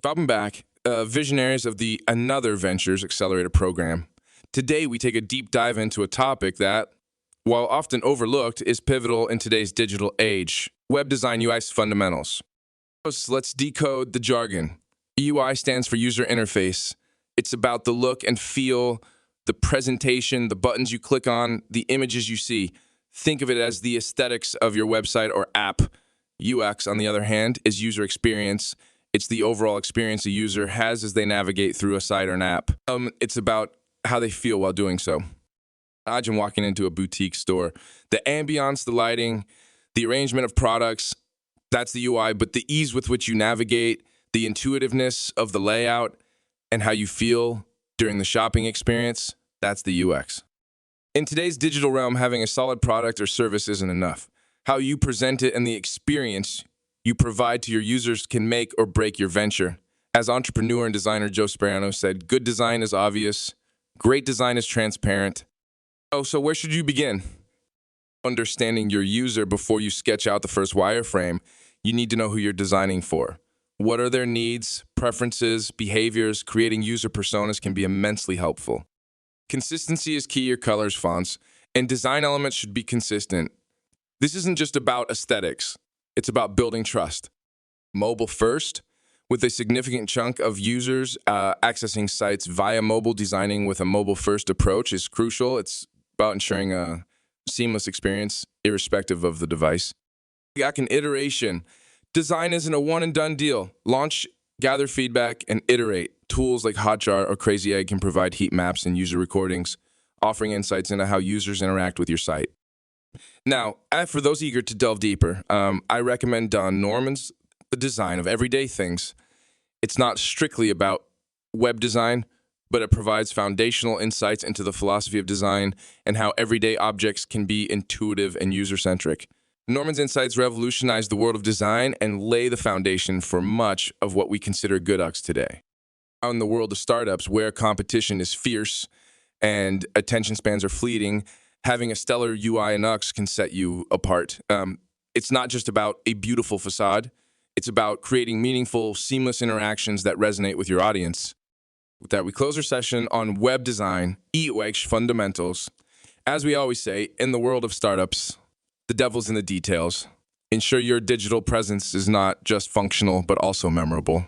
Welcome back, visionaries of the Another Ventures Accelerator Program. Today, we take a deep dive into a topic that, while often overlooked, is pivotal in today's digital age: web design UI fundamentals. First, let's decode the jargon. UI stands for user interface. It's about the look and feel, the presentation, the buttons you click on, the images you see. Think of it as the aesthetics of your website or app. UX, on the other hand, is user experience. It's the overall experience a user has as they navigate through a site or an app. It's about how they feel while doing so. Imagine walking into a boutique store. The ambiance, the lighting, the arrangement of products, that's the UI, but the ease with which you navigate, the intuitiveness of the layout, and how you feel during the shopping experience, that's the UX. In today's digital realm, having a solid product or service isn't enough. How you present it and the experience you provide to your users can make or break your venture. As entrepreneur and designer Joe Sperano said, good design is obvious, great design is transparent. So where should you begin? Understanding your user before you sketch out the first wireframe, you need to know who you're designing for. What are their needs, preferences, behaviors? Creating user personas can be immensely helpful. Consistency is key. Your colors, fonts, and design elements should be consistent. This isn't just about aesthetics. It's about building trust. Mobile first, with a significant chunk of users accessing sites via mobile. Designing with a mobile first approach is crucial. It's about ensuring a seamless experience, irrespective of the device. Back in iteration, design isn't a one and done deal. Launch, gather feedback, and iterate. Tools like Hotjar or Crazy Egg can provide heat maps and user recordings, offering insights into how users interact with your site. Now, for those eager to delve deeper, I recommend Don Norman's The Design of Everyday Things. It's not strictly about web design, but it provides foundational insights into the philosophy of design and how everyday objects can be intuitive and user-centric. Norman's insights revolutionize the world of design and lay the foundation for much of what we consider good UX today. In the world of startups, where competition is fierce and attention spans are fleeting, having a stellar UI and UX can set you apart. It's not just about a beautiful facade. It's about creating meaningful, seamless interactions that resonate with your audience. With that, we close our session on web design, UX fundamentals. As we always say, in the world of startups, the devil's in the details. Ensure your digital presence is not just functional, but also memorable.